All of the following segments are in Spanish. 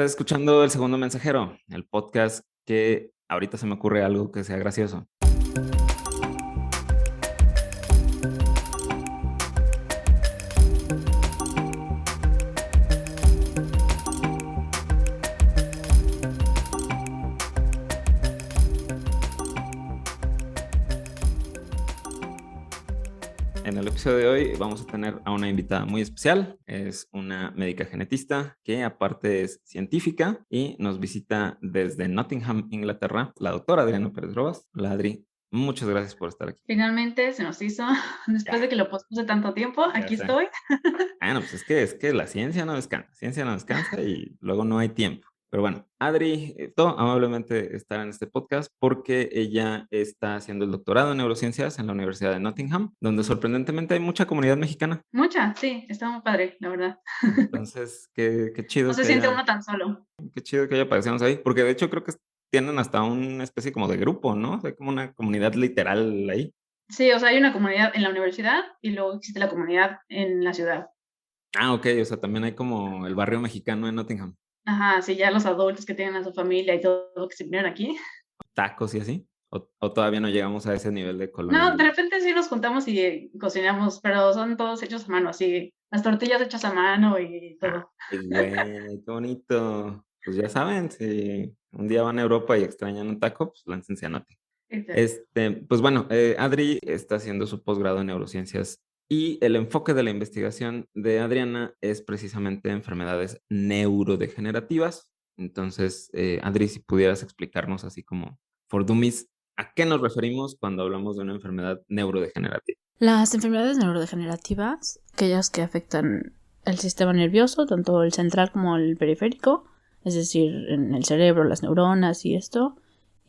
Estás escuchando El Segundo Mensajero, el podcast que ahorita se me ocurre algo que sea gracioso. En el episodio de hoy vamos a tener a una invitada muy especial. Es una médica genetista que aparte es científica y nos visita desde Nottingham, Inglaterra, la doctora Adriana Pérez Robas. Hola Adri, muchas gracias por estar aquí. Finalmente se nos hizo, después Ya, de que lo pospuse tanto tiempo, ya aquí sé. estoy. Bueno, pues es que la ciencia no descansa y luego no hay tiempo. Pero bueno, Adri, amablemente estar en este podcast porque ella está haciendo el doctorado en neurociencias en la Universidad de Nottingham, donde sorprendentemente hay mucha comunidad mexicana. Mucha, sí, está muy padre, la verdad. Entonces, No se siente uno tan solo. qué chido que haya aparecido ahí, porque de hecho creo que tienen hasta una especie como de grupo, ¿no? O sea, como una comunidad literal ahí. Sí, o sea, hay una comunidad en la universidad y luego existe la comunidad en la ciudad. Ah, ok, o sea, también hay como el barrio mexicano en Nottingham, Ajá, sí, ya los adultos que tienen a su familia y todo que se vinieron aquí. tacos y así. O todavía no llegamos a ese nivel de No, de colonialismo. repente sí nos juntamos y cocinamos, pero son todos hechos a mano, así, las tortillas hechas a mano y todo. Ay, güey, qué bonito. Pues ya saben, si un día van a Europa y extrañan un taco, pues láncense a Noti. Exacto. Pues bueno, Adri está haciendo su posgrado en neurociencias y el enfoque de la investigación de Adriana es precisamente enfermedades neurodegenerativas. Entonces, Adri, si pudieras explicarnos así como for dummies, ¿a qué nos referimos cuando hablamos de una enfermedad neurodegenerativa? Las enfermedades neurodegenerativas, aquellas que afectan el sistema nervioso, tanto el central como el periférico, es decir, en el cerebro, las neuronas y esto,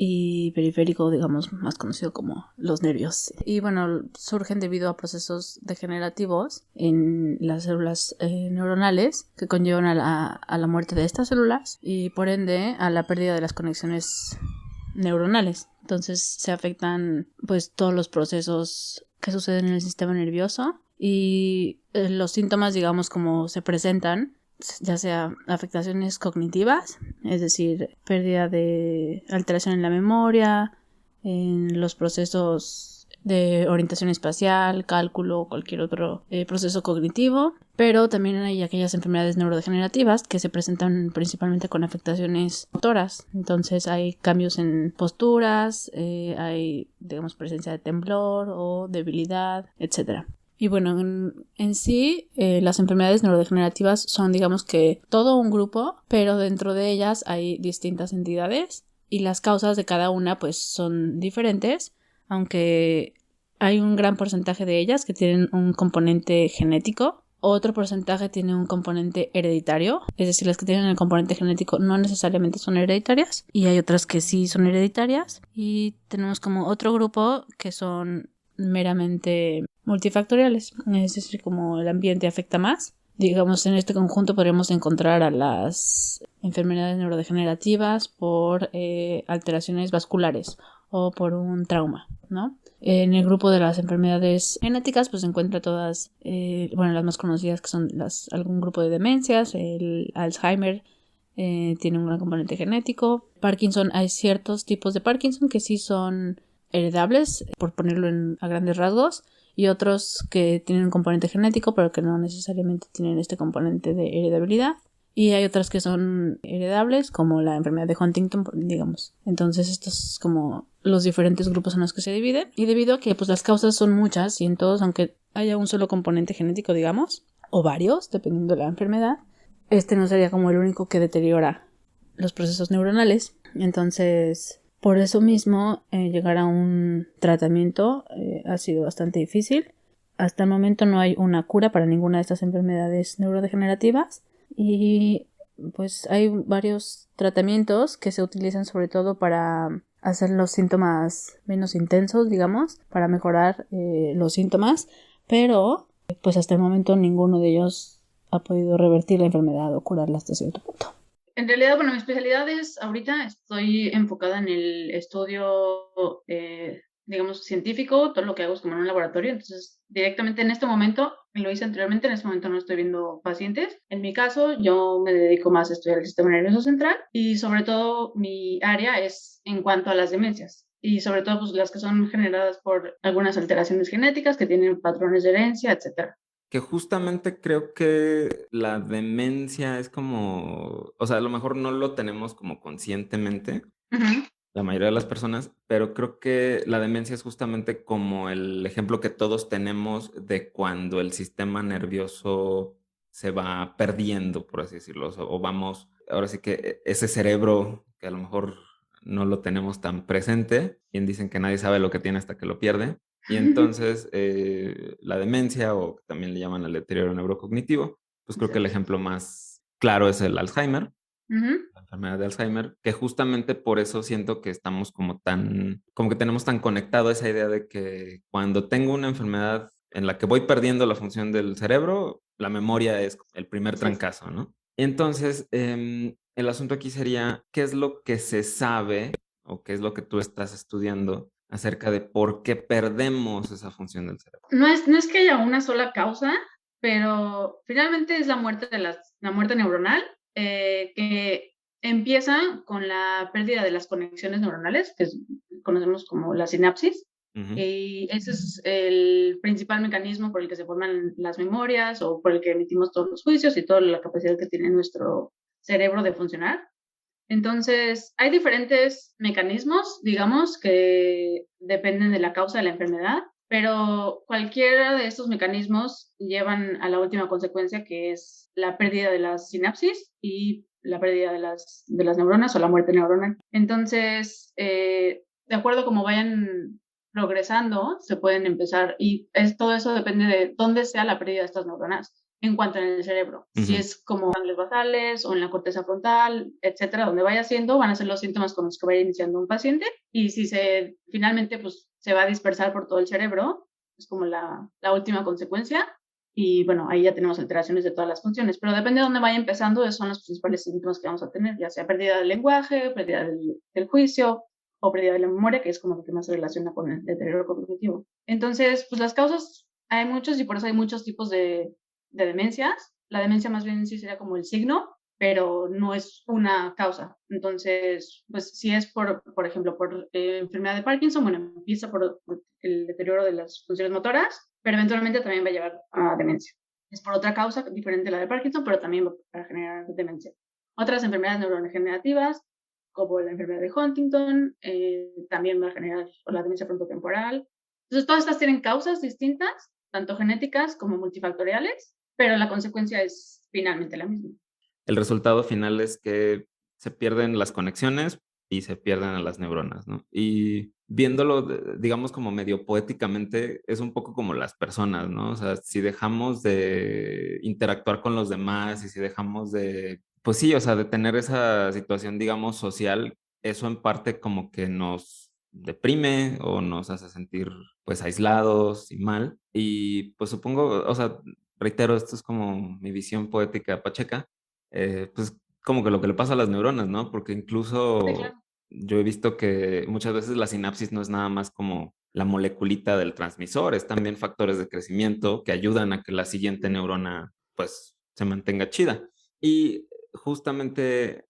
y periférico, digamos, más conocido como los nervios. Y bueno, surgen debido a procesos degenerativos en las células neuronales que conllevan a la muerte de estas células y por ende a la pérdida de las conexiones neuronales. Entonces se afectan pues todos los procesos que suceden en el sistema nervioso y los síntomas, digamos, como se presentan, ya sea afectaciones cognitivas, es decir, pérdida de alteración en la memoria, en los procesos de orientación espacial, cálculo, cualquier otro proceso cognitivo, pero también hay aquellas enfermedades neurodegenerativas que se presentan principalmente con afectaciones motoras. Entonces hay cambios en posturas, hay, digamos, presencia de temblor o debilidad, etc. Y bueno, en sí, las enfermedades neurodegenerativas son, digamos que, todo un grupo, pero dentro de ellas hay distintas entidades y las causas de cada una pues son diferentes, aunque hay un gran porcentaje de ellas que tienen un componente genético. Otro porcentaje tiene un componente hereditario, es decir, las que tienen el componente genético no necesariamente son hereditarias y hay otras que sí son hereditarias. Y tenemos como otro grupo que son meramente multifactoriales, es decir, como el ambiente afecta más. Digamos, en este conjunto podríamos encontrar a las enfermedades neurodegenerativas por alteraciones vasculares o por un trauma, ¿no? En el grupo de las enfermedades genéticas pues se encuentra todas, las más conocidas que son algún grupo de demencias, el Alzheimer tiene un gran componente genético. Parkinson, hay ciertos tipos de Parkinson que sí son heredables, por ponerlo a grandes rasgos, y otros que tienen un componente genético pero que no necesariamente tienen este componente de heredabilidad. Y hay otras que son heredables, como la enfermedad de Huntington, digamos. Entonces estos son como los diferentes grupos en los que se divide. Y debido a que pues las causas son muchas y en todos, aunque haya un solo componente genético, digamos, o varios, dependiendo de la enfermedad, este no sería como el único que deteriora los procesos neuronales. Entonces, por eso mismo, llegar a un tratamiento ha sido bastante difícil. Hasta el momento no hay una cura para ninguna de estas enfermedades neurodegenerativas. Y pues hay varios tratamientos que se utilizan sobre todo para hacer los síntomas menos intensos, digamos, para mejorar los síntomas, pero pues hasta el momento ninguno de ellos ha podido revertir la enfermedad o curarla hasta cierto punto. En realidad, bueno, mi especialidad es, ahorita estoy enfocada en el estudio, digamos, científico, todo lo que hago es como en un laboratorio, entonces directamente en este momento lo hice anteriormente, en este momento no estoy viendo pacientes. En mi caso, yo me dedico más a estudiar el sistema nervioso central y sobre todo mi área es en cuanto a las demencias y sobre todo pues, las que son generadas por algunas alteraciones genéticas que tienen patrones de herencia, etcétera. Que justamente creo que la demencia es como, o sea, a lo mejor no lo tenemos como conscientemente, Ujú. la mayoría de las personas, pero creo que la demencia es justamente como el ejemplo que todos tenemos de cuando el sistema nervioso se va perdiendo, por así decirlo, o vamos, ahora sí que ese cerebro que a lo mejor no lo tenemos tan presente, bien dicen que nadie sabe lo que tiene hasta que lo pierde, y entonces la demencia, o también le llaman el deterioro neurocognitivo, pues creo que el Exacto. ejemplo más claro es el Alzheimer, Ujú. la enfermedad de Alzheimer, que justamente por eso siento que estamos como tan, como que tenemos tan conectado esa idea de que cuando tengo una enfermedad en la que voy perdiendo la función del cerebro, la memoria es el primer Sí. trancazo, ¿no? Entonces, el asunto aquí sería, ¿qué es lo que se sabe o qué es lo que tú estás estudiando acerca de por qué perdemos esa función del cerebro? No es que haya una sola causa, pero finalmente es la muerte la muerte neuronal, que empieza con la pérdida de las conexiones neuronales, conocemos como la sinapsis, Ujú. y ese es el principal mecanismo por el que se forman las memorias o por el que emitimos todos los juicios y toda la capacidad que tiene nuestro cerebro de funcionar. Entonces, hay diferentes mecanismos, digamos, que dependen de la causa de la enfermedad, pero cualquiera de estos mecanismos llevan a la última consecuencia, que es la pérdida de las sinapsis y la pérdida de las neuronas o la muerte neuronal. Entonces, de acuerdo a cómo vayan progresando, se pueden empezar, y todo eso depende de dónde sea la pérdida de estas neuronas en cuanto en el cerebro. Si Ujú. es como ganglios basales o en la corteza frontal, etcétera, donde vaya siendo, van a ser los síntomas con los que vaya iniciando un paciente. Y si finalmente pues, se va a dispersar por todo el cerebro, es como la última consecuencia. Y bueno, ahí ya tenemos alteraciones de todas las funciones, pero depende de dónde vaya empezando, esos son los principales síntomas que vamos a tener, ya sea pérdida del lenguaje, pérdida del juicio o pérdida de la memoria, que es como lo que más se relaciona con el deterioro cognitivo. Entonces, pues las causas hay muchos y por eso hay muchos tipos de demencias. La demencia más bien sí sería como el signo, pero no es una causa. Entonces, pues si es por ejemplo, por enfermedad de Parkinson, bueno, empieza por el deterioro de las funciones motoras, pero eventualmente también va a llevar a demencia. Es por otra causa diferente a la de Parkinson, pero también va a generar demencia. Otras enfermedades neurodegenerativas, como la enfermedad de Huntington, también va a generar la demencia frontotemporal. Entonces, todas estas tienen causas distintas, tanto genéticas como multifactoriales, pero la consecuencia es finalmente la misma. El resultado final es que se pierden las conexiones y se pierden a las neuronas, ¿no? Y viéndolo, digamos, como medio poéticamente, es un poco como las personas, ¿no? O sea, si dejamos de interactuar con los demás y si dejamos de, pues sí, o sea, de tener esa situación, digamos, social, eso en parte como que nos deprime o nos hace sentir, pues, aislados y mal. Y pues supongo, o sea, reitero, esto es como mi visión poética pacheca, pues como que lo que le pasa a las neuronas, ¿no? Porque Sí, incluso claro. yo he visto que muchas veces la sinapsis no es nada más como la moleculita del transmisor, es también factores de crecimiento que ayudan a que la siguiente neurona pues se mantenga chida. Y justamente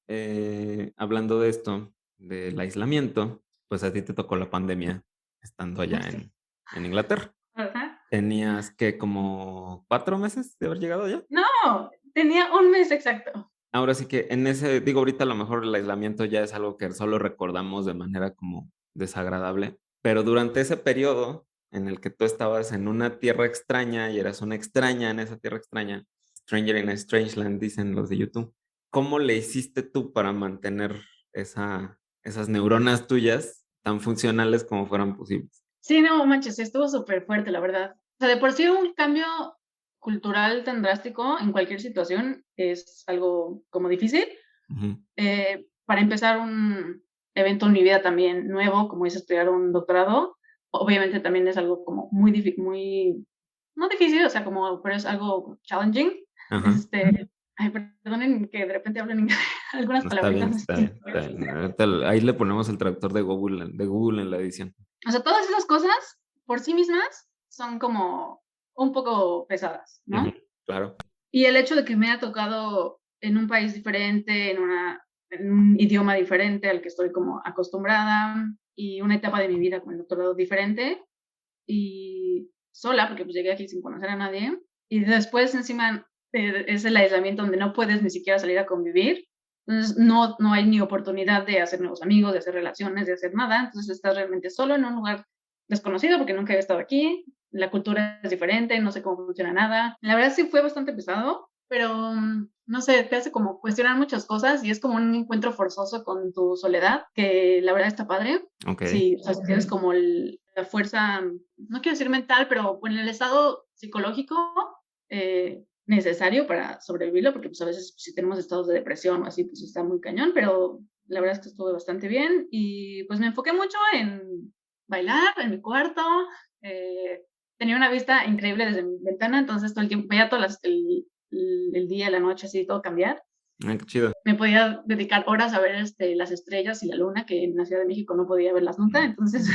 hablando de esto, del aislamiento, pues a ti te tocó la pandemia estando allá Sí. en Inglaterra. Ajá. Tenías que como 4 meses de haber llegado allá. No, tenía un mes exacto. Ahora sí que en ese, digo, ahorita a lo mejor el aislamiento ya es algo que solo recordamos de manera como desagradable, pero durante ese periodo en el que tú estabas en una tierra extraña y eras una extraña en esa tierra extraña, Stranger in a Strange Land, dicen los de YouTube, ¿cómo le hiciste tú para mantener esas neuronas tuyas tan funcionales como fueran posibles? Sí, no manches, estuvo súper fuerte, la verdad. O sea, de por sí un cambio cultural tan drástico en cualquier situación es algo como difícil. Ujú. Para empezar un evento en mi vida también nuevo, como es estudiar un doctorado, obviamente también es algo como muy, no difícil, o sea, pero es algo challenging. Ajá. Ay, perdonen que de repente hablen algunas No, está bien, palabritas. está bien, está bien. Ahí le ponemos el traductor de Google en la edición. O sea, todas esas cosas por sí mismas son como un poco pesadas, ¿no? Ujú, claro. Y el hecho de que me ha tocado en un país diferente, en un idioma diferente al que estoy como acostumbrada, y una etapa de mi vida con el doctorado diferente, y sola, porque pues llegué aquí sin conocer a nadie, y después encima es el aislamiento donde no puedes ni siquiera salir a convivir, entonces no hay ni oportunidad de hacer nuevos amigos, de hacer relaciones, de hacer nada, entonces estás realmente solo en un lugar desconocido porque nunca había estado aquí, la cultura es diferente, no sé cómo funciona nada. La verdad sí fue bastante pesado, pero no sé, te hace como cuestionar muchas cosas y es como un encuentro forzoso con tu soledad, que la verdad está padre. Ok. Sí, o sea, si tienes como la fuerza, no quiero decir mental, pero en el estado psicológico necesario para sobrevivirlo, porque pues a veces si tenemos estados de depresión o así, pues está muy cañón, pero la verdad es que estuve bastante bien y pues me enfoqué mucho en bailar en mi cuarto. Tenía una vista increíble desde mi ventana, entonces todo el tiempo veía el día, la noche, así todo cambiar. Ay, qué chido. Me podía dedicar horas a ver las estrellas y la luna, que en la Ciudad de México no podía verlas nunca, entonces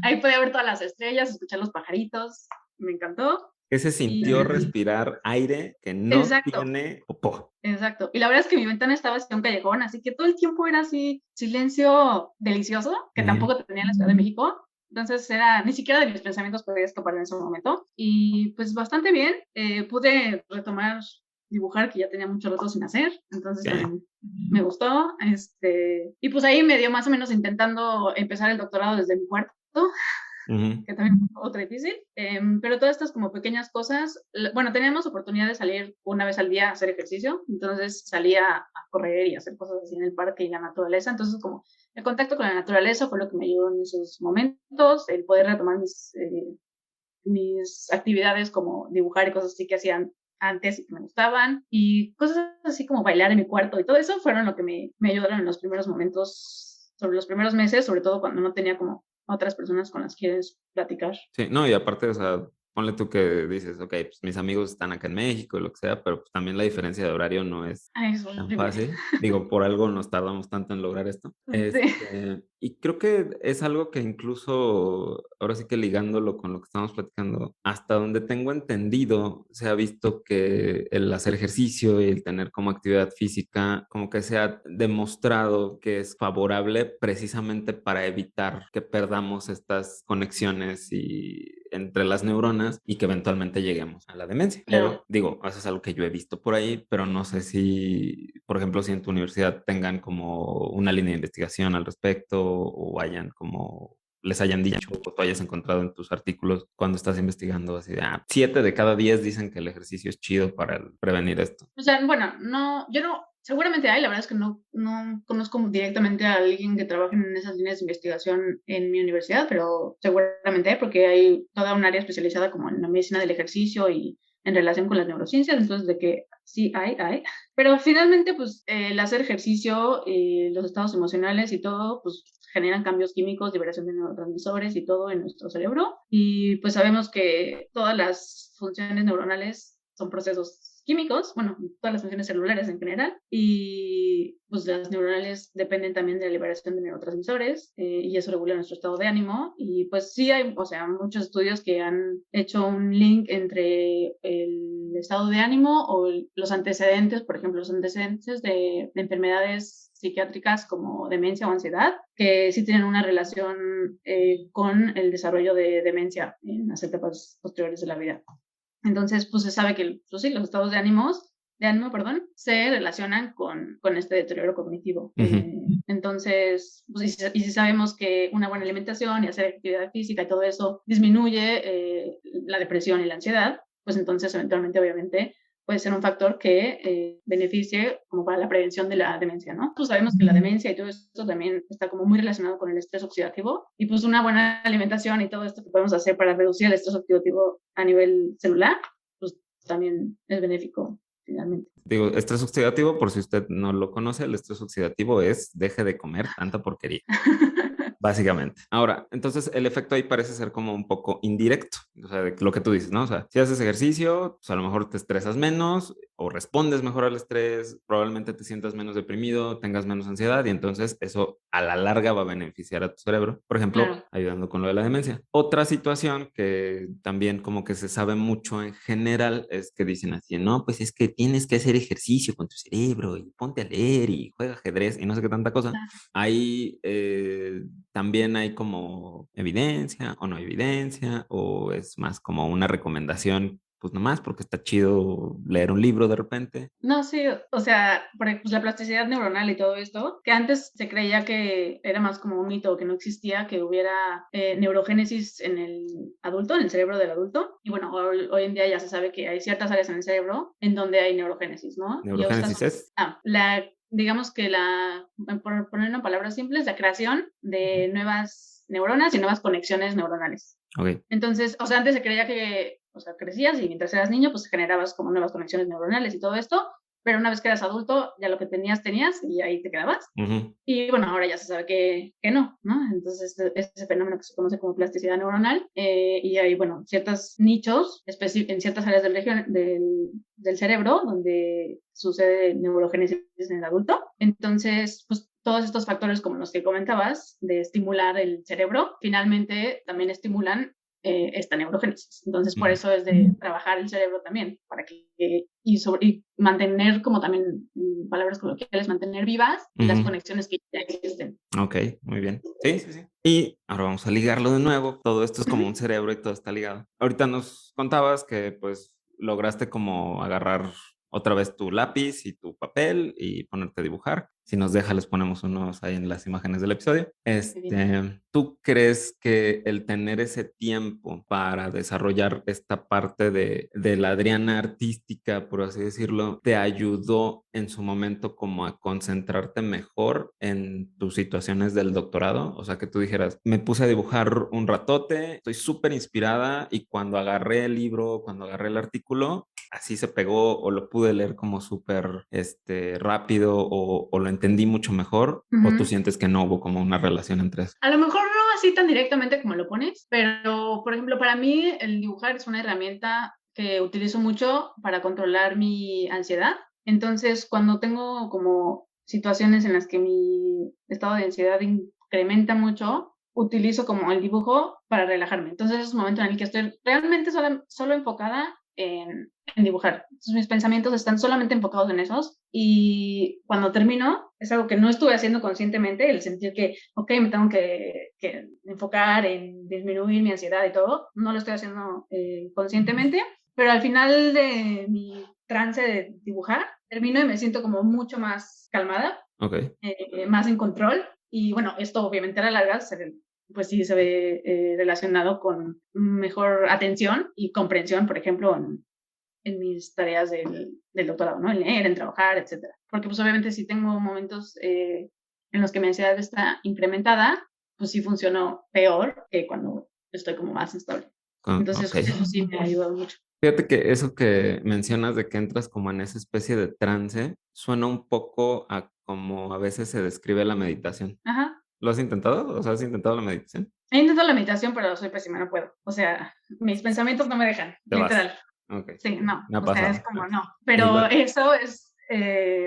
ahí podía ver todas las estrellas, escuchar los pajaritos, me encantó. ¿Qué se sintió Y respirar aire que no exacto, tiene popó? exacto. Y la verdad es que mi ventana estaba hacia un callejón, así que todo el tiempo era así, silencio delicioso, que Ujú. tampoco tenía en la Ciudad de México. Entonces ni siquiera de mis pensamientos podía escapar en ese momento. Y pues bastante bien, pude retomar dibujar, que ya tenía mucho rato sin hacer, entonces Ok. también me gustó. Y pues ahí me dio más o menos intentando empezar el doctorado desde mi cuarto, Ujú. que también fue otra difícil, pero todas estas como pequeñas cosas, bueno, teníamos oportunidad de salir una vez al día a hacer ejercicio, entonces salía a correr y hacer cosas así en el parque y la naturaleza, entonces como el contacto con la naturaleza fue lo que me ayudó en esos momentos, el poder retomar mis actividades como dibujar y cosas así que hacían antes y que me gustaban, y cosas así como bailar en mi cuarto y todo eso fueron lo que me ayudaron en los primeros momentos, sobre los primeros meses, sobre todo cuando no tenía como otras personas con las que quieres platicar. Sí, no, y aparte, o sea, ponle tú que dices, ok, pues mis amigos están acá en México, lo que sea, pero pues también la diferencia de horario no es Ay, es tan horrible. fácil. Digo, por algo nos tardamos tanto en lograr esto. Sí. Y creo que es algo que incluso, ahora sí que ligándolo con lo que estamos platicando, hasta donde tengo entendido, se ha visto que el hacer ejercicio y el tener como actividad física, como que se ha demostrado que es favorable precisamente para evitar que perdamos estas conexiones y entre las neuronas y que eventualmente lleguemos a la demencia. Claro. Pero digo, eso es algo que yo he visto por ahí, pero no sé si, por ejemplo, si en tu universidad tengan como una línea de investigación al respecto o hayan como les hayan dicho o tú hayas encontrado en tus artículos cuando estás investigando así de, 7 de cada 10 dicen que el ejercicio es chido para prevenir esto. O sea, bueno, no, yo no, seguramente hay, la verdad es que no conozco directamente a alguien que trabaje en esas líneas de investigación en mi universidad, pero seguramente hay porque hay toda un área especializada como en la medicina del ejercicio y en relación con las neurociencias, entonces de que sí hay. Pero finalmente, pues el hacer ejercicio, los estados emocionales y todo, pues generan cambios químicos, liberación de neurotransmisores y todo en nuestro cerebro. Y pues sabemos que todas las funciones neuronales son procesos químicos, bueno, todas las funciones celulares en general, y pues las neuronales dependen también de la liberación de neurotransmisores, y eso regula nuestro estado de ánimo, y pues sí hay, o sea, muchos estudios que han hecho un link entre el estado de ánimo o los antecedentes, por ejemplo, los antecedentes de enfermedades psiquiátricas como demencia o ansiedad, que sí tienen una relación con el desarrollo de demencia en las etapas posteriores de la vida. Entonces, pues se sabe que pues, sí, los estados de ánimo, se relacionan con este deterioro cognitivo. Entonces, pues, y si sabemos que una buena alimentación y hacer actividad física y todo eso disminuye la depresión y la ansiedad, pues entonces eventualmente, obviamente, puede ser un factor que beneficie como para la prevención de la demencia, ¿no? Pues sabemos que la demencia y todo esto también está como muy relacionado con el estrés oxidativo y pues una buena alimentación y todo esto que podemos hacer para reducir el estrés oxidativo a nivel celular, pues también es benéfico finalmente. Digo, estrés oxidativo, por si usted no lo conoce, el estrés oxidativo es deje de comer tanta porquería. Básicamente. Ahora, entonces el efecto ahí parece ser como un poco indirecto, o sea, de lo que tú dices, ¿no? O sea, si haces ejercicio, pues a lo mejor te estresas menos o respondes mejor al estrés, probablemente te sientas menos deprimido, tengas menos ansiedad y entonces eso a la larga va a beneficiar a tu cerebro, por ejemplo, Claro. ayudando con lo de la demencia. Otra situación que también como que se sabe mucho en general es que dicen así, no, pues es que tienes que hacer ejercicio con tu cerebro y ponte a leer y juega ajedrez y no sé qué tanta cosa. Ahí también hay como evidencia o no evidencia, o es más como una recomendación, pues nomás porque está chido leer un libro de repente. No, sí, o sea, pues la plasticidad neuronal y todo esto, que antes se creía que era más como un mito, que no existía, que hubiera neurogénesis en el adulto, en el cerebro del adulto. Y bueno, hoy en día ya se sabe que hay ciertas áreas en el cerebro en donde hay neurogénesis, ¿no? Y Neurogénesis es. digamos que por poner una palabra simple, es la creación de nuevas neuronas y nuevas conexiones neuronales. Ok. Entonces, o sea, antes se creía que, o sea, crecías y mientras eras niño, pues generabas como nuevas conexiones neuronales y todo esto, pero una vez que eras adulto, ya lo que tenías y ahí te quedabas. Ujú. Y bueno, ahora ya se sabe que no, ¿no? Entonces, ese fenómeno que se conoce como plasticidad neuronal, y hay, bueno, ciertos nichos en ciertas áreas del cerebro donde sucede neurogénesis en el adulto. Entonces, pues todos estos factores como los que comentabas de estimular el cerebro, finalmente también estimulan esta neurogénesis. Entonces, por eso es de trabajar el cerebro también, para que, y mantener, como también, en palabras coloquiales, mantener vivas las conexiones que ya existen. Ok, muy bien. Sí, sí, sí. Y ahora vamos a ligarlo de nuevo. Todo esto es como un cerebro y todo está ligado. Ahorita nos contabas que pues lograste como agarrar otra vez tu lápiz y tu papel y ponerte a dibujar. Si nos deja, les ponemos unos ahí en las imágenes del episodio. ¿Tú crees que el tener ese tiempo para desarrollar esta parte de la Adriana artística, por así decirlo, te ayudó en su momento como a concentrarte mejor en tus situaciones del doctorado? O sea, que tú dijeras, me puse a dibujar un ratote, estoy súper inspirada y cuando agarré el libro, cuando agarré el artículo, así se pegó o lo pude leer como súper rápido o lo entendí mucho mejor, o tú sientes que no hubo como una relación entre eso. A lo mejor no así tan directamente como lo pones, pero por ejemplo, para mí el dibujar es una herramienta que utilizo mucho para controlar mi ansiedad. Entonces, cuando tengo como situaciones en las que mi estado de ansiedad incrementa mucho, utilizo como el dibujo para relajarme. Entonces, es un momento en el que estoy realmente solo enfocada en dibujar. Entonces, mis pensamientos están solamente enfocados en esos, y cuando termino es algo que no estuve haciendo conscientemente, el sentir que, ok, me tengo que enfocar en disminuir mi ansiedad y todo, no lo estoy haciendo conscientemente, pero al final de mi trance de dibujar, termino y me siento como mucho más calmada, más en control, y bueno, esto obviamente a la larga pues sí se ve relacionado con mejor atención y comprensión, por ejemplo, en mis tareas del doctorado, ¿no? En leer, en trabajar, etcétera. Porque pues obviamente si tengo momentos en los que mi ansiedad está incrementada, pues sí funcionó peor que cuando estoy como más estable. Entonces eso sí me ha ayudado mucho. Fíjate que eso que mencionas de que entras como en esa especie de trance, suena un poco a como a veces se describe la meditación. Ajá. ¿Lo has intentado? O sea, ¿has intentado la meditación? He intentado la meditación, pero soy pésima, no puedo. O sea, mis pensamientos no me dejan, literal. Okay. Sí, no. Me ha o pasado. sea, es como no. Pero eso es,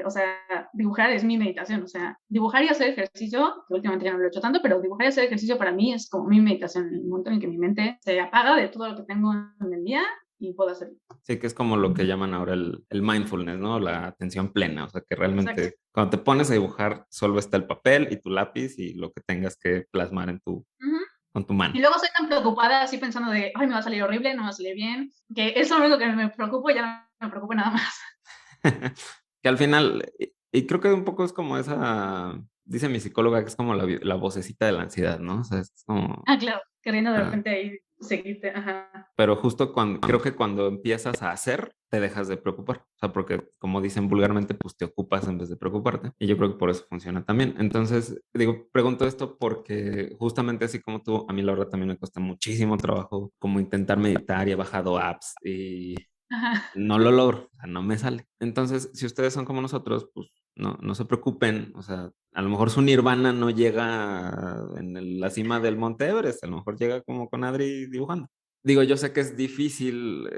o sea, dibujar es mi meditación. O sea, dibujar y hacer ejercicio, que últimamente ya no lo he hecho tanto, pero dibujar y hacer ejercicio para mí es como mi meditación. El momento en que mi mente se apaga de todo lo que tengo en el día y puedo hacerlo. Sí, que es como lo que llaman ahora el mindfulness, ¿no? La atención plena. O sea, que realmente cuando te pones a dibujar, solo está el papel y tu lápiz y lo que tengas que plasmar en con tu mano. Y luego soy tan preocupada, así pensando de, ay, me va a salir horrible, no me va a salir bien, que es lo único que me preocupo, ya no me preocupo nada más. Que al final, y creo que un poco es como esa, dice mi psicóloga, que es como la vocecita de la ansiedad, ¿no? O sea, es como... Claro, queriendo de repente ahí seguirte, ajá. Pero justo creo que cuando empiezas a hacer, te dejas de preocupar. O sea, porque como dicen vulgarmente, pues te ocupas en vez de preocuparte. Y yo creo que por eso funciona también. Entonces, digo, pregunto esto porque justamente así como tú, a mí la verdad también me cuesta muchísimo trabajo como intentar meditar y he bajado apps y no lo logro, o sea, no me sale. Entonces, si ustedes son como nosotros, pues no se preocupen. O sea, a lo mejor su nirvana no llega en la cima del Monte Everest, a lo mejor llega como con Adri dibujando. Digo, yo sé que es difícil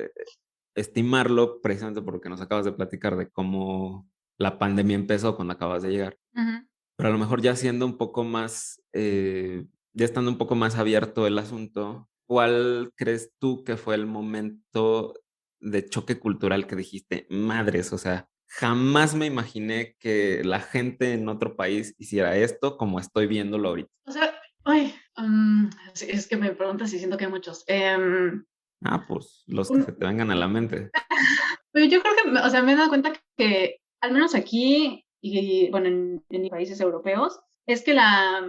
estimarlo precisamente porque nos acabas de platicar de cómo la pandemia empezó cuando acabas de llegar. Ujú. Pero a lo mejor ya siendo un poco más, ya estando un poco más abierto el asunto, ¿cuál crees tú que fue el momento de choque cultural que dijiste, madres, o sea, jamás me imaginé que la gente en otro país hiciera esto como estoy viéndolo ahorita? O sea, ay, sí, es que me preguntas y siento que hay muchos. Ah, pues los que se Un- te vengan a la mente. pero yo creo que, o sea, me he dado cuenta que, al menos aquí, y bueno, en países europeos, es que la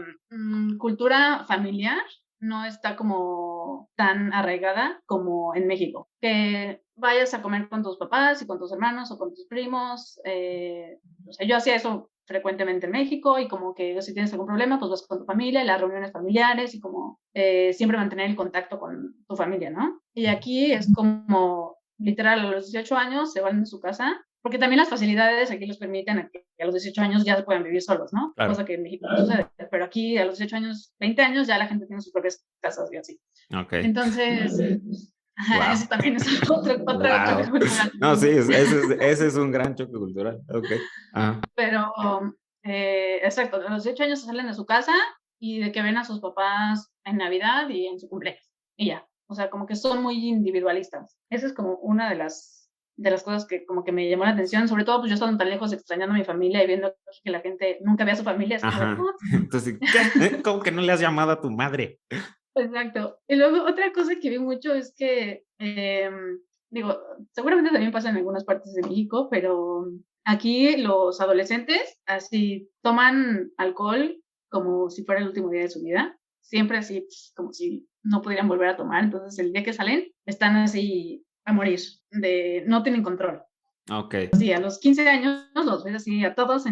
cultura familiar no está como tan arraigada como en México. Que vayas a comer con tus papás y con tus hermanos o con tus primos. O sea, yo hacía eso frecuentemente en México y como que si tienes algún problema, pues vas con tu familia, las reuniones familiares y como siempre mantener el contacto con tu familia, ¿no? Y aquí es como literal a los 18 años se van de su casa, porque también las facilidades aquí les permiten a que a los 18 años ya puedan vivir solos, ¿no? Claro. Cosa que en México no sucede, pero aquí a los 18 años, 20 años ya la gente tiene sus propias casas y así. Ok. Entonces, Wow. eso también es otro Wow. choque cultural. No, sí, ese es un gran choque cultural. Ok. Ah, Pero, exacto, a los 18 años salen de su casa y de que ven a sus papás en Navidad y en su cumpleaños. Y ya. O sea, como que son muy individualistas. Esa es como una de las cosas que como que me llamó la atención. Sobre todo, pues yo estando tan lejos, extrañando a mi familia y viendo que la gente nunca ve a su familia. Es como de, ajá. "Oh". Entonces, ¿qué? ¿Cómo que no le has llamado a tu madre? Exacto. Y luego otra cosa que vi mucho es que, digo, seguramente también pasa en algunas partes de México, pero aquí los adolescentes así toman alcohol como si fuera el último día de su vida, siempre así pues, como si no pudieran volver a tomar, entonces el día que salen están así a morir, no tienen control. Ok. Sí, a los 15 años los ves así a todos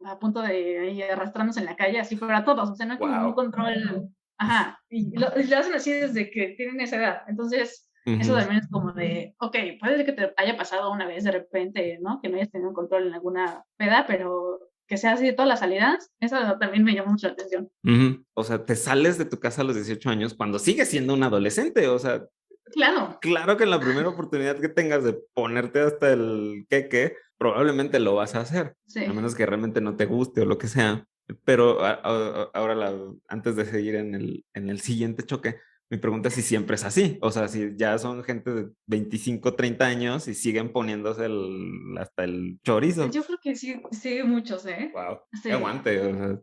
a punto de ahí arrastrándose en la calle, así, pero a todos, o sea, no hay como un Wow. control. Ajá, y lo hacen así desde que tienen esa edad. Entonces, eso Ujú. también es como de, ok, puede ser que te haya pasado una vez de repente, ¿no? Que no hayas tenido control en alguna peda, pero que sea así de todas las salidas, eso también me llamó mucho la atención. Ujú. O sea, te sales de tu casa a los 18 años cuando sigues siendo un adolescente. O sea, Claro, claro que en la primera oportunidad que tengas de ponerte hasta el queque, probablemente lo vas a hacer, a sí. menos que realmente no te guste o lo que sea. Pero ahora, antes de seguir en el siguiente choque, mi pregunta es si siempre es así. O sea, si ya son gente de 25, 30 años y siguen poniéndose hasta el chorizo. Yo creo que sí, sí, muchos, ¿eh? Wow, qué Sí. aguante. O sea,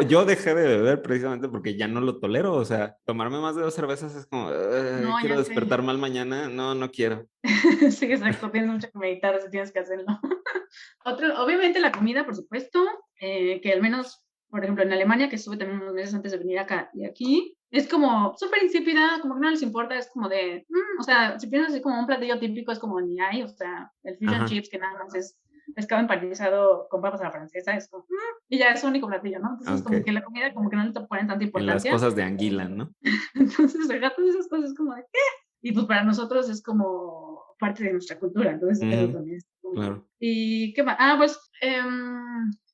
yo dejé de beber precisamente porque ya no lo tolero. O sea, tomarme más de 2 cervezas es como, No, quiero ya sé. despertar mal mañana. No, no quiero. Sí, exacto, tienes mucho que meditar si tienes que hacerlo. Obviamente la comida, por supuesto, que al menos, por ejemplo, en Alemania, que estuve también unos meses antes de venir acá y aquí, es como súper insípida, como que no les importa, es como de, o sea, si piensas así como un platillo típico, es como ni hay, o sea, el fish and Ajá, chips, que nada más es pescado empanizado con papas a la francesa, es como, y ya es su único platillo, ¿no? Entonces, como ok. que la comida, como que no le ponen tanta En las importancia. cosas de anguila, ¿no? Entonces, todas esas cosas es como de, y pues para nosotros es como parte de nuestra cultura, entonces eso Ujú, también es como... claro. ¿Y qué más? Ah, pues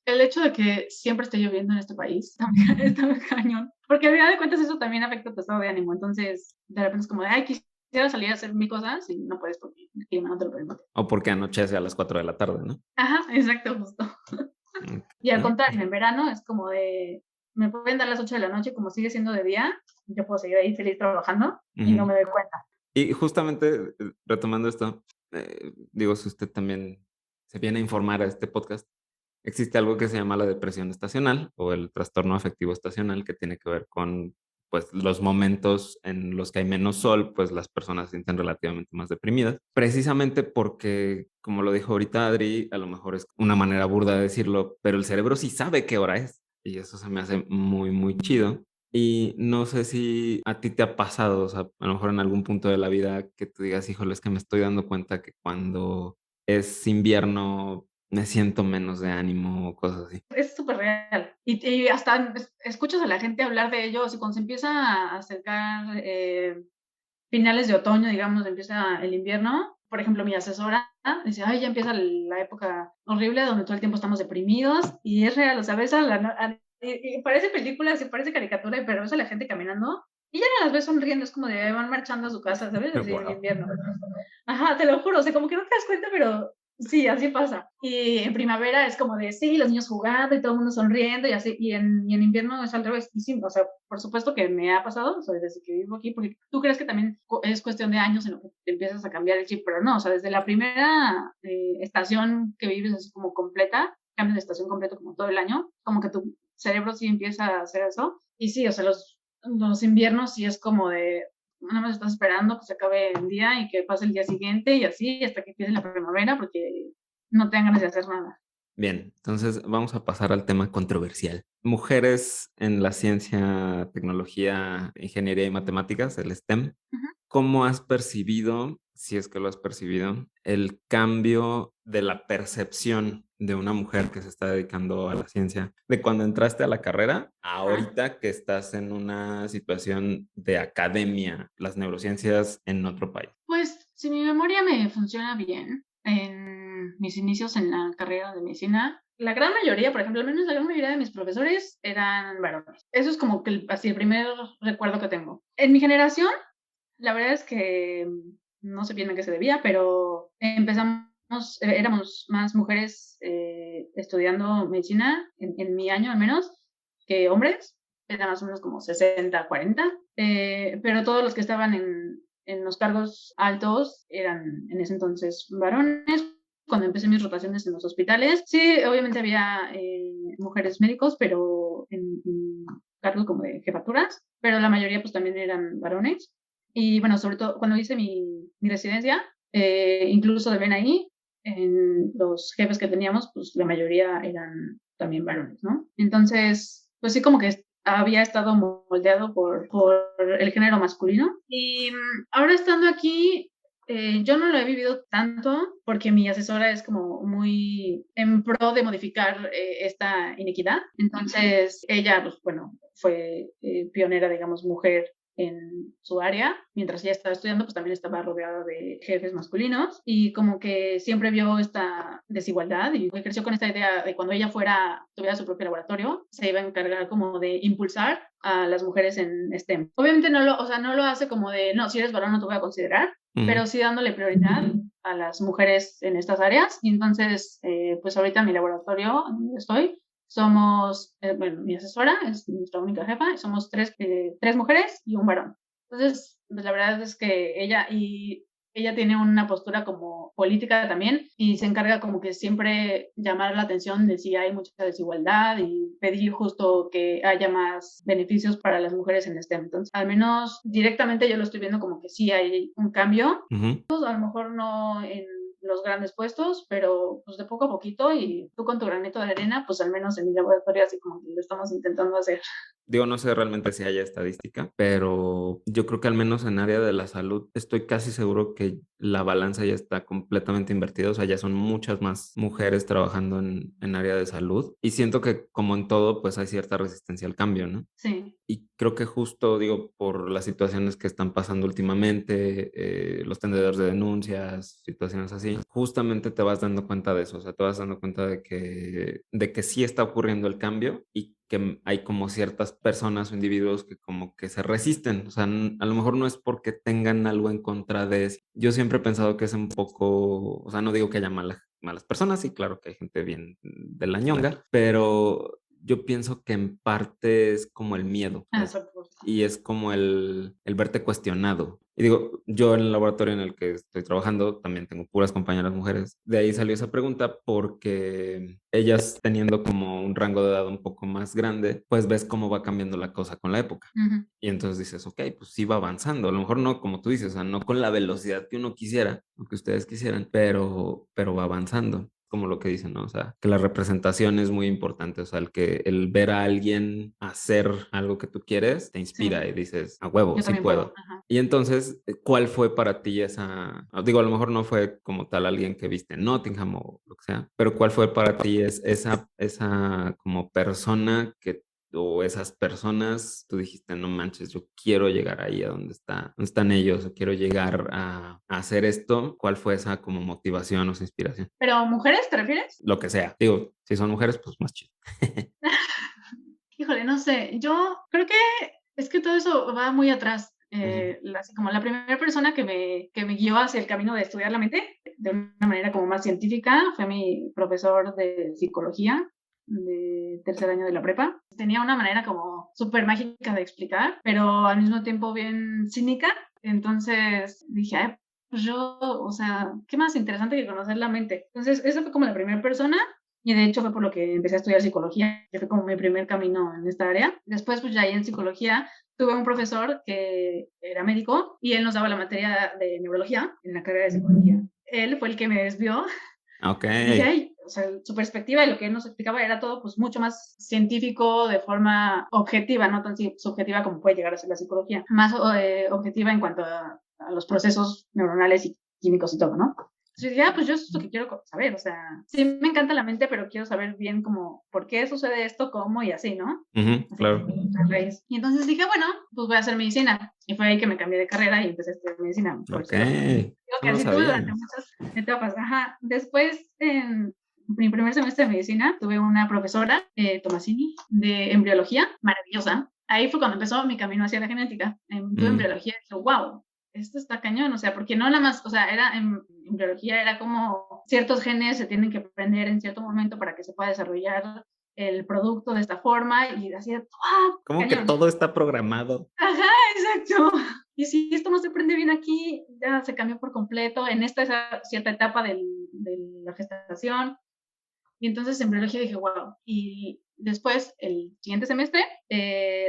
el hecho de que siempre esté lloviendo en este país está muy cañón, porque al final de cuentas eso también afecta tu estado de ánimo, entonces de repente es como de, ay, quisiera salir a hacer mil cosas y no puedes porque el clima no te lo permite. O porque anochece a las 4 de la tarde, ¿no? Ajá, exacto, justo. Ok. Y al contrario, en verano es como de, me pueden dar las 8 de la noche, como sigue siendo de día, yo puedo seguir ahí feliz trabajando y no Ujú. me doy cuenta. Y justamente retomando esto, digo, si usted también se viene a informar a este podcast, existe algo que se llama la depresión estacional o el trastorno afectivo estacional que tiene que ver con pues los momentos en los que hay menos sol, pues las personas se sienten relativamente más deprimidas, precisamente porque, como lo dijo ahorita Adri, a lo mejor es una manera burda de decirlo, pero el cerebro sí sabe qué hora es y eso se me hace muy, muy chido. Y no sé si a ti te ha pasado, o sea, a lo mejor en algún punto de la vida que tú digas, híjole, es que me estoy dando cuenta que cuando es invierno me siento menos de ánimo o cosas así. Es súper real. Y hasta escuchas a la gente hablar de ellos y cuando se empieza a acercar finales de otoño, digamos, empieza el invierno. Por ejemplo, mi asesora dice, ay, ya empieza la época horrible donde todo el tiempo estamos deprimidos y es real, o sea, ves y parece película, sí, parece caricatura, pero ves a la gente caminando Y ya no las ves sonriendo, es como de van marchando a su casa, ¿sabes? Así en Wow. invierno. Ajá, te lo juro, o sea, como que no te das cuenta, pero sí, así pasa. Y en primavera es como de, sí, los niños jugando y todo el mundo sonriendo y así, y en invierno es al revés. Y sí, o sea, por supuesto que me ha pasado, o sea, desde que vivo aquí, porque tú crees que también es cuestión de años en lo que te empiezas a cambiar el chip, pero no, o sea, desde la primera estación que vives así como completa, cambias de estación completo como todo el año, como que tu cerebro sí empieza a hacer eso. Y sí, o sea, los inviernos sí es como de, nada más estás esperando que se acabe el día y que pase el día siguiente y así hasta que empiece la primavera porque no te dan ganas de hacer nada. Bien, entonces vamos a pasar al tema controversial. Mujeres en la ciencia, tecnología, ingeniería y matemáticas, el STEM. Ujú. ¿Cómo has percibido, si es que lo has percibido, el cambio de la percepción de una mujer que se está dedicando a la ciencia, de cuando entraste a la carrera a Ajá. ahorita que estás en una situación de academia, las neurociencias en otro país? Pues si mi memoria me funciona bien, en mis inicios en la carrera de medicina, la gran mayoría, por ejemplo, al menos la gran mayoría de mis profesores eran varones. Eso es como que así el primer recuerdo que tengo. En mi generación, la verdad es que no sé bien a qué se debía, pero empezamos, éramos más mujeres estudiando medicina, en mi año al menos, que hombres. Era más o menos como 60-40, pero todos los que estaban en los cargos altos eran en ese entonces varones. Cuando empecé mis rotaciones en los hospitales, sí, obviamente había mujeres médicos, pero en cargos como de jefaturas, pero la mayoría pues también eran varones. Y bueno, sobre todo cuando hice mi residencia, incluso también ahí, en los jefes que teníamos, pues la mayoría eran también varones, ¿no? Entonces, pues sí, como que había estado moldeado por el género masculino. Y ahora estando aquí, yo no lo he vivido tanto porque mi asesora es como muy en pro de modificar esta inequidad. Entonces, ella, pues bueno, fue pionera, digamos, mujer en su área, mientras ella estaba estudiando, pues también estaba rodeada de jefes masculinos y como que siempre vio esta desigualdad y creció con esta idea de cuando ella tuviera su propio laboratorio, se iba a encargar como de impulsar a las mujeres en STEM. Obviamente o sea, no lo hace como de, no, si eres varón no te voy a considerar, pero sí dándole prioridad a las mujeres en estas áreas. Y entonces, pues ahorita en mi laboratorio, donde estoy, somos, bueno, mi asesora es nuestra única jefa, y somos tres mujeres y un varón. Entonces, pues la verdad es que ella tiene una postura como política también y se encarga como que siempre llamar la atención de si hay mucha desigualdad y pedir justo que haya más beneficios para las mujeres en STEM. Entonces, al menos directamente yo lo estoy viendo como que sí hay un cambio, pues, a lo mejor no en los grandes puestos, pero pues de poco a poquito y tú con tu granito de arena, pues al menos en mi laboratorio así como que lo estamos intentando hacer. Digo, no sé realmente si haya estadística, pero yo creo que al menos en área de la salud estoy casi seguro que la balanza ya está completamente invertida, o sea, ya son muchas más mujeres trabajando en área de salud y siento que como en todo, pues hay cierta resistencia al cambio, ¿no? Sí. Y creo que justo, digo, por las situaciones que están pasando últimamente, los tendedores de denuncias, situaciones así, justamente te vas dando cuenta de eso, o sea, te vas dando cuenta de que sí está ocurriendo el cambio y que hay como ciertas personas o individuos que como que se resisten, o sea, a lo mejor no es porque tengan algo en contra de eso. Yo siempre he pensado que es un poco, o sea, no digo que haya malas personas, sí, claro que hay gente bien de la ñonga, pero yo pienso que en parte es como el miedo, ¿sabes? Y es como el verte cuestionado. Y digo, yo en el laboratorio en el que estoy trabajando también tengo puras compañeras mujeres. De ahí salió esa pregunta porque ellas teniendo como un rango de edad un poco más grande, pues ves cómo va cambiando la cosa con la época. Uh-huh. Y entonces dices, ok, pues sí va avanzando. A lo mejor no, como tú dices, o sea, no con la velocidad que uno quisiera, o que ustedes quisieran, pero va avanzando. Como lo que dicen, ¿no? O sea, que la representación es muy importante. O sea, el ver a alguien hacer algo que tú quieres te inspira Sí. y dices, a huevo, Yo sí también puedo. puedo. Ajá. Y entonces, ¿cuál fue para ti esa? Digo, a lo mejor no fue como tal alguien que viste en Nottingham o lo que sea, pero ¿cuál fue para ti esa como persona o esas personas, tú dijiste, no manches, yo quiero llegar ahí a donde están ellos, o quiero llegar a hacer esto? ¿Cuál fue esa como motivación o esa inspiración? ¿Pero mujeres te refieres? Lo que sea. Digo, si son mujeres, pues más chido. Híjole, no sé. Yo creo que Es que todo eso va muy atrás. Ujú. Así como la primera persona que me guió hacia el camino de estudiar la mente de una manera como más científica fue mi profesor de psicología de tercer año de la prepa. Tenía una manera como súper mágica de explicar, pero al mismo tiempo bien cínica. Entonces dije, "Ay, pues yo, o sea, qué más interesante que conocer la mente". Entonces, esa fue como la primera persona. Y de hecho fue por lo que empecé a estudiar psicología, que fue como mi primer camino en esta área. Después, pues ya ahí en psicología, tuve un profesor que era médico y él nos daba la materia de neurología en la carrera de psicología. Él fue el que me desvió. Ok, Dije, ay, o sea, su perspectiva y lo que él nos explicaba era todo pues mucho más científico, de forma objetiva, no tan subjetiva como puede llegar a ser la psicología, más objetiva en cuanto a los procesos neuronales y químicos y todo, ¿no? Entonces dije, pues yo eso es lo que quiero saber, o sea, sí me encanta la mente, pero quiero saber bien como por qué sucede esto, cómo y así, ¿no? Así claro. a raíz. Y entonces dije, bueno, pues voy a hacer medicina. Y fue ahí que me cambié de carrera y empecé a estudiar medicina. Por Ok, eso digo eso que no así tuve durante sabía. muchas etapas. Ajá. Después, en mi primer semestre de medicina, tuve una profesora, Tomasini, de embriología, maravillosa. Ahí fue cuando empezó mi camino hacia la genética. Tuve Mm, embriología y dije, wow, esto está cañón, o sea, porque no nada más, o sea, era en biología era como ciertos genes se tienen que prender en cierto momento para que se pueda desarrollar el producto de esta forma y así, ¡ah! ¿Cómo que Cañón. todo está programado? Ajá, exacto. Y si esto no se prende bien aquí, ya se cambió por completo en esta cierta etapa de la gestación. Y entonces en biología dije, wow. Y después, el siguiente semestre,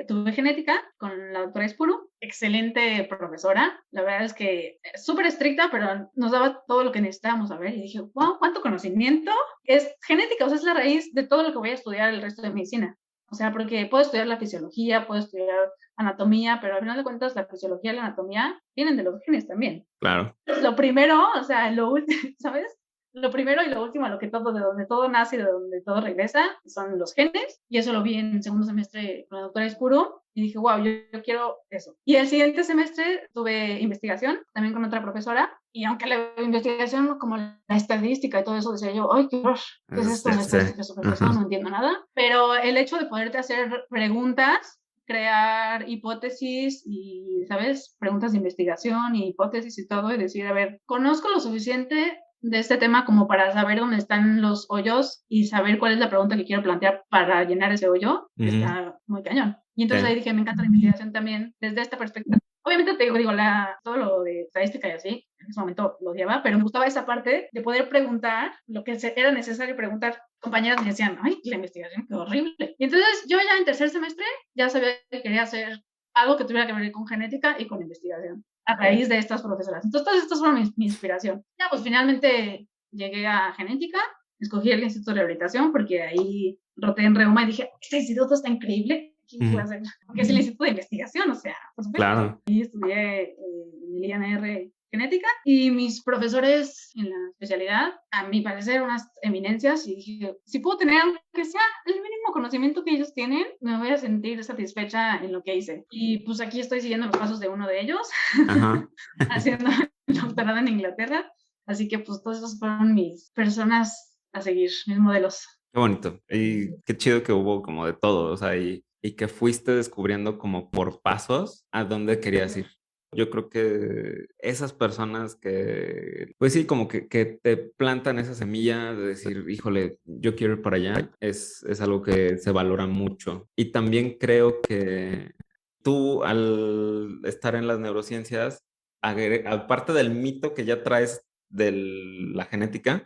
tuve genética con la doctora Espuru, excelente profesora. La verdad es que súper estricta, pero nos daba todo lo que necesitábamos saber. Y dije, wow, cuánto conocimiento. Es genética, o sea, es la raíz de todo lo que voy a estudiar el resto de medicina. O sea, porque puedo estudiar la fisiología, puedo estudiar anatomía, pero al final de cuentas la fisiología y la anatomía vienen de los genes también. Claro. Lo primero, o sea, lo último, ¿sabes? Lo primero y lo último, de donde todo nace y de donde todo regresa, son los genes. Y eso lo vi en segundo semestre con la doctora Espuro. Y dije, wow, yo quiero eso. Y el siguiente semestre tuve investigación, también con otra profesora. Y aunque la investigación, como la estadística y todo eso, decía yo, ay, ¿qué es esto? Una estadística súper pesada, no entiendo nada. Pero el hecho de poderte hacer preguntas, crear hipótesis y, ¿sabes? Preguntas de investigación y hipótesis y todo, y decir, a ver, conozco lo suficiente de este tema como para saber dónde están los hoyos y saber cuál es la pregunta que quiero plantear para llenar ese hoyo, está muy cañón. Y entonces ahí dije, me encanta la investigación también desde esta perspectiva. Obviamente te digo, todo lo de estadística y así, en ese momento lo odiaba, pero me gustaba esa parte de poder preguntar lo que era necesario preguntar. Compañeras me decían, ay, la investigación, qué horrible. Y entonces yo ya en tercer semestre ya sabía que quería hacer algo que tuviera que ver con genética y con investigación a raíz de estas profesoras. Entonces, todas estas fueron mi inspiración. Ya, pues finalmente llegué a genética, escogí el Instituto de Rehabilitación porque ahí roté en reuma y dije, este instituto está increíble, ¿qué voy a hacer? Porque es el Instituto de Investigación, o sea, por supuesto. Claro. Y estudié en el INR genética y mis profesores en la especialidad, a mi parecer, unas eminencias y dije, si puedo tener aunque sea el mínimo conocimiento que ellos tienen, me voy a sentir satisfecha en lo que hice. Y pues aquí estoy siguiendo los pasos de uno de ellos, haciendo el doctorado en Inglaterra. Así que pues todos esos fueron mis personas a seguir, mis modelos. Qué bonito. Y qué chido que hubo como de todo, o sea, y que fuiste descubriendo como por pasos a dónde querías ir. Yo creo que esas personas que, pues sí, como que te plantan esa semilla de decir, híjole, yo quiero ir para allá, es algo que se valora mucho. Y también creo que tú, al estar en las neurociencias, aparte del mito que ya traes de la genética,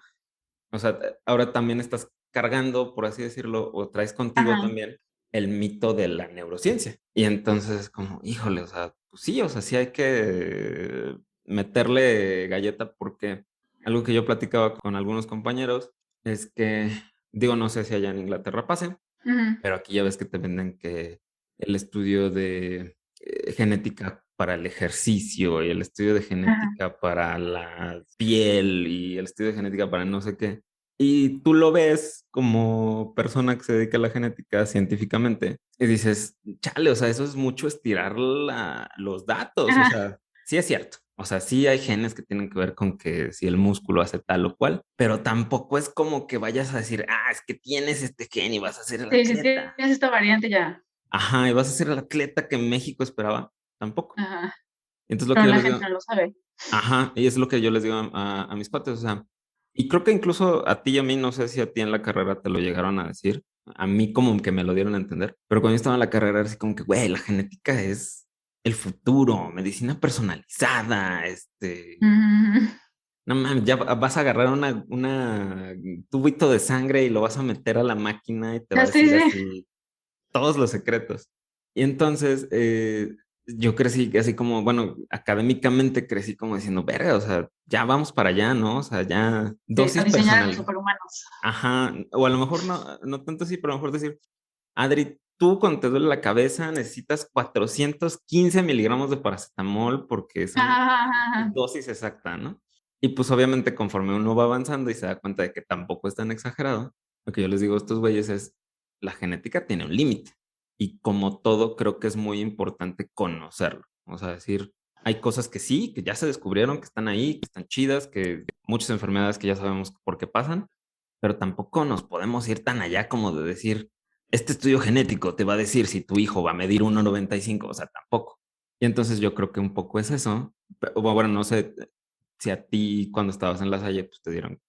o sea, ahora también estás cargando, por así decirlo, o traes contigo Ajá. también el mito de la neurociencia. Y entonces es como, híjole, o sea, pues sí, o sea, sí hay que meterle galleta porque algo que yo platicaba con algunos compañeros es que, digo, no sé si allá en Inglaterra pase, pero aquí ya ves que te venden que el estudio de genética para el ejercicio y el estudio de genética para la piel y el estudio de genética para no sé qué. Y tú lo ves como persona que se dedica a la genética científicamente y dices, chale, o sea, eso es mucho estirar los datos. O Ajá. sea, sí es cierto. O sea, sí hay genes que tienen que ver con que si el músculo hace tal o cual, pero tampoco es como que vayas a decir, es que tienes este gen y vas a ser el Sí, si atleta. tienes esta variante ya. Ajá, y vas a ser el atleta que México esperaba, tampoco. Ajá. Entonces lo que Pero yo la les gente digo, no lo sabe. ajá, y es lo que yo les digo a mis cuates, o sea, y creo que incluso a ti y a mí, no sé si a ti en la carrera te lo llegaron a decir, a mí como que me lo dieron a entender, pero cuando yo estaba en la carrera era así como que, güey, la genética es el futuro, medicina personalizada, Ujú. no mames, ya vas a agarrar una tubito de sangre y lo vas a meter a la máquina y te va a Sí, decir sí. así todos los secretos. Y entonces yo crecí así como, bueno, académicamente crecí como diciendo, verga, o sea, ya vamos para allá, ¿no? O sea, ya Sí, a dosis diseñar a los personal. superhumanos. Ajá, o a lo mejor no tanto así, pero a lo mejor decir, Adri, tú cuando te duele la cabeza necesitas 415 miligramos de paracetamol porque son Ajá, ajá, ajá. dosis exacta, ¿no? Y pues obviamente conforme uno va avanzando y se da cuenta de que tampoco es tan exagerado, lo que yo les digo a estos güeyes es, la genética tiene un límite. Y como todo, creo que es muy importante conocerlo. O sea, decir, hay cosas que sí, que ya se descubrieron, que están ahí, que están chidas, que muchas enfermedades que ya sabemos por qué pasan, pero tampoco nos podemos ir tan allá como de decir, este estudio genético te va a decir si tu hijo va a medir 1,95, o sea, tampoco. Y entonces yo creo que un poco es eso. O bueno, no sé si a ti cuando estabas en la Salle, pues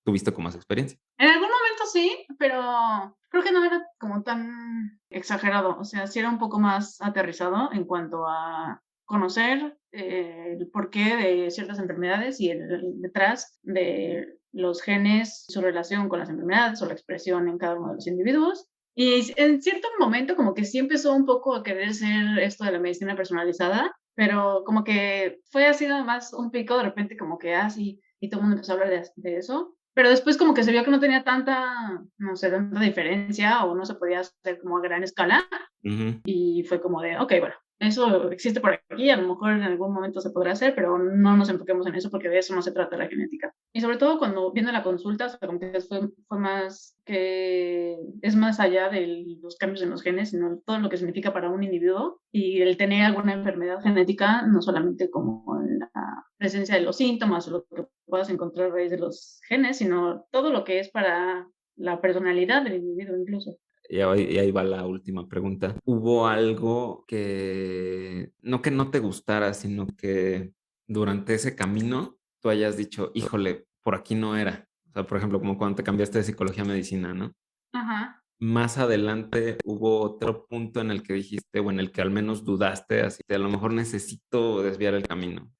tuviste como esa experiencia. En algún momento sí, pero creo que no era como tan exagerado. O sea, sí era un poco más aterrizado en cuanto a conocer el porqué de ciertas enfermedades y el detrás de los genes, su relación con las enfermedades o la expresión en cada uno de los individuos. Y en cierto momento como que sí empezó un poco a querer ser esto de la medicina personalizada, pero como que fue así nada más un pico de repente como que así y todo el mundo empezó a hablar de eso. Pero después como que se vio que no tenía tanta, no sé, tanta diferencia o no se podía hacer como a gran escala Ujú. y fue como de, ok, bueno, eso existe por aquí, a lo mejor en algún momento se podrá hacer, pero no nos enfoquemos en eso porque de eso no se trata la genética. Y sobre todo cuando viendo la consulta, o sea, como que fue más que es más allá de los cambios en los genes, sino todo lo que significa para un individuo y el tener alguna enfermedad genética, no solamente como la presencia de los síntomas o lo que puedas encontrar a raíz de los genes, sino todo lo que es para la personalidad del individuo incluso. Y ahí va la última pregunta. ¿Hubo algo que no te gustara, sino que durante ese camino tú hayas dicho, híjole, por aquí no era? O sea, por ejemplo, como cuando te cambiaste de psicología a medicina, ¿no? Ajá. Más adelante hubo otro punto en el que dijiste, o en el que al menos dudaste, así que a lo mejor necesito desviar el camino.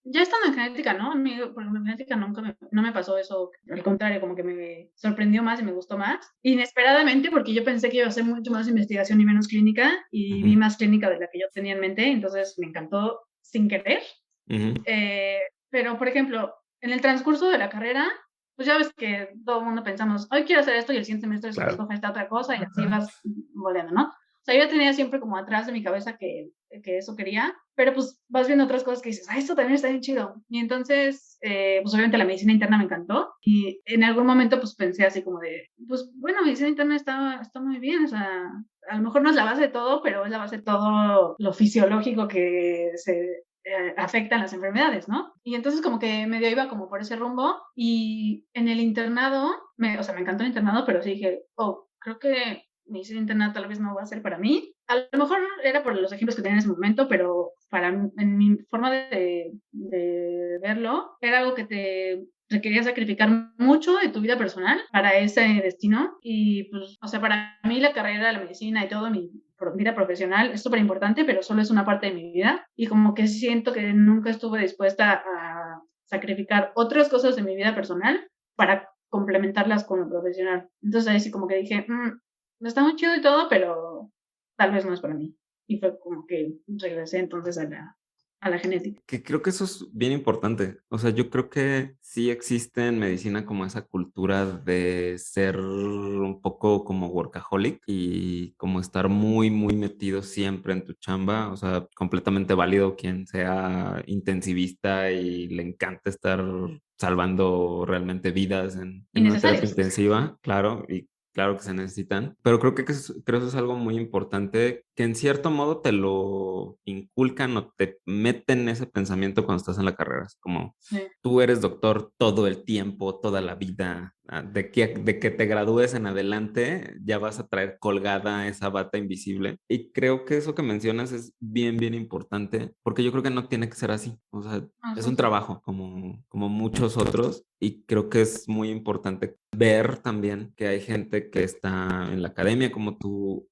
Ya estando en genética, ¿no? A mí, por ejemplo, en genética nunca no me pasó eso, al contrario, como que me sorprendió más y me gustó más. Inesperadamente, porque yo pensé que iba a ser mucho más investigación y menos clínica, y vi Ujú, más clínica de la que yo tenía en mente, entonces me encantó sin querer. ujú, Eh, pero, por ejemplo, en el transcurso de la carrera, pues ya ves que todo el mundo pensamos, hoy quiero hacer esto y el siguiente semestre se te claro. antoja esta otra cosa y así vas volviendo, ¿no? O sea, yo tenía siempre como atrás de mi cabeza que eso quería, pero pues vas viendo otras cosas que dices, ah, esto también está bien chido. Y entonces, pues obviamente la medicina interna me encantó y en algún momento pues pensé así como de, pues bueno, medicina interna está muy bien, o sea, a lo mejor no es la base de todo, pero es la base de todo lo fisiológico que se afectan las enfermedades, ¿no? Y entonces como que medio iba como por ese rumbo y en el internado, o sea, me encantó el internado, pero sí dije, oh, creo que medicina interna tal vez no va a ser para mí. A lo mejor era por los ejemplos que tenía en ese momento, pero en mi forma de verlo, era algo que te requería sacrificar mucho de tu vida personal para ese destino y pues, o sea, para mí la carrera de la medicina y todo mi vida profesional es súper importante, pero solo es una parte de mi vida y como que siento que nunca estuve dispuesta a sacrificar otras cosas de mi vida personal para complementarlas con lo profesional. Entonces ahí sí como que dije, está muy chido y todo, pero tal vez no es para mí. Y fue como que regresé entonces a la genética. Que creo que eso es bien importante. O sea, yo creo que sí existe en medicina como esa cultura de ser un poco como workaholic y como estar muy, muy metido siempre en tu chamba. O sea, completamente válido quien sea intensivista y le encanta estar salvando realmente vidas en una terapia Innecesarios. intensiva, claro, y claro que se necesitan. Pero creo que eso es algo muy importante que en cierto modo te lo inculcan o te meten ese pensamiento cuando estás en la carrera. Es como Sí. tú eres doctor todo el tiempo, toda la vida. De que te gradúes en adelante, ya vas a traer colgada esa bata invisible. Y creo que eso que mencionas es bien, bien importante, porque yo creo que no tiene que ser así. O sea, es un Justo. trabajo como muchos otros, y creo que es muy importante ver también que hay gente que está en la academia como tú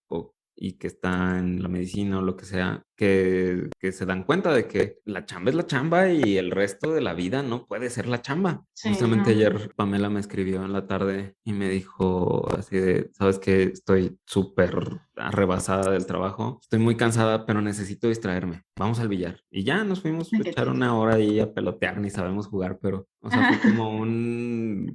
y que está en la medicina o lo que sea, que se dan cuenta de que la chamba es la chamba y el resto de la vida no puede ser la chamba. Sí, Justamente no. ayer Pamela me escribió en la tarde y me dijo así de, sabes que estoy súper rebasada del trabajo, estoy muy cansada, pero necesito distraerme. Vamos al billar. Y ya nos fuimos a De que echar te- una hora ahí a pelotear, ni sabemos jugar, pero, o sea, fue Ajá.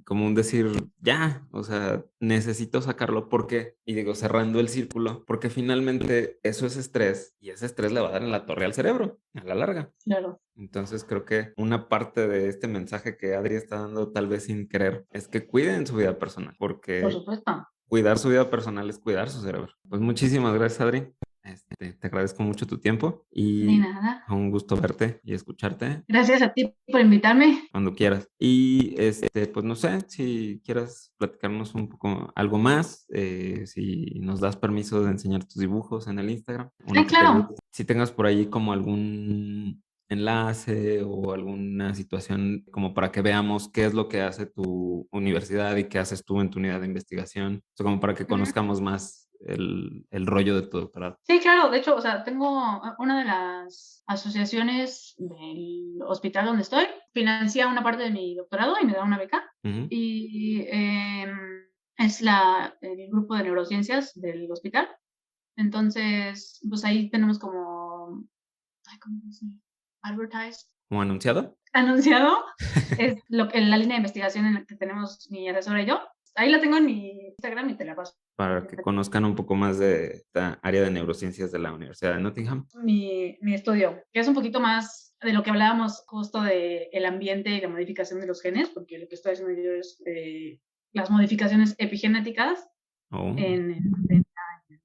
como un decir, ya, o sea, necesito sacarlo porque, y digo, cerrando el círculo, porque finalmente eso es estrés y ese estrés le va a dar en la torre al cerebro a la larga. Claro, Entonces creo que una parte de este mensaje que Adri está dando tal vez sin querer es que cuiden su vida personal, por porque supuesto. cuidar su vida personal es cuidar su cerebro. Pues muchísimas gracias, Adri. Te agradezco mucho tu tiempo Ni y nada. un gusto verte y escucharte Gracias a ti por invitarme. cuando quieras. Y pues no sé si quieras platicarnos un poco algo más, si nos das permiso de enseñar tus dibujos en el Instagram, uno Sí, que te claro. guste. Si tengas por ahí como algún enlace o alguna situación como para que veamos qué es lo que hace tu universidad y qué haces tú en tu unidad de investigación, o sea, como para que Ujú. conozcamos más el rollo de tu doctorado. Sí, claro. De hecho, o sea, tengo una de las asociaciones del hospital donde estoy, financia una parte de mi doctorado y me da una beca. Ujú. Y es el grupo de neurociencias del hospital. Entonces, pues ahí tenemos como, ay, ¿cómo se dice? Advertised, ¿Como anunciado? anunciado, es la línea de investigación en la que tenemos mi asesora y yo. Ahí la tengo en mi Instagram y te la paso. Para que conozcan un poco más de esta área de neurociencias de la Universidad de Nottingham. Mi estudio, que es un poquito más de lo que hablábamos justo de el ambiente y la modificación de los genes, porque lo que estoy haciendo yo es las modificaciones epigenéticas Oh. en el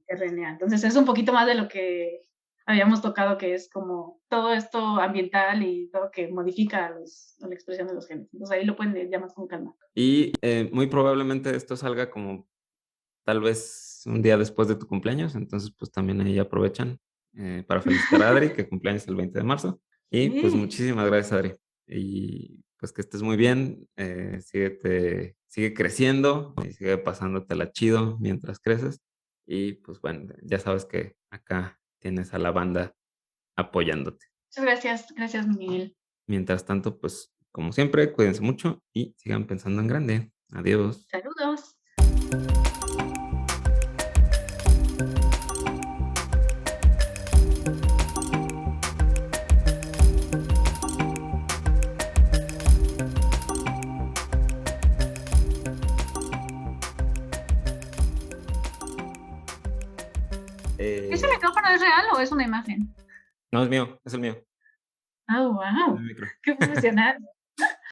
RNA. Entonces es un poquito más de lo que habíamos tocado, que es como todo esto ambiental y todo que modifica la expresión de los genes. Entonces ahí lo pueden leer ya más con calma. Y muy probablemente esto salga como tal vez un día después de tu cumpleaños, entonces pues también ahí aprovechan para felicitar a Adri, que cumpleaños el 20 de marzo. Y pues Sí, muchísimas gracias, Adri. Y pues que estés muy bien, sigue creciendo y sigue pasándotela chido mientras creces. Y pues bueno, ya sabes que acá tienes a la banda apoyándote. muchas gracias. Gracias, Miguel. Mientras tanto, pues como siempre, cuídense mucho y sigan pensando en grande. Adiós. Saludos. ¿Ese Eh, micrófono es real o es una imagen? no, es mío, es el mío. Oh, Es wow. mi micro. Qué profesional.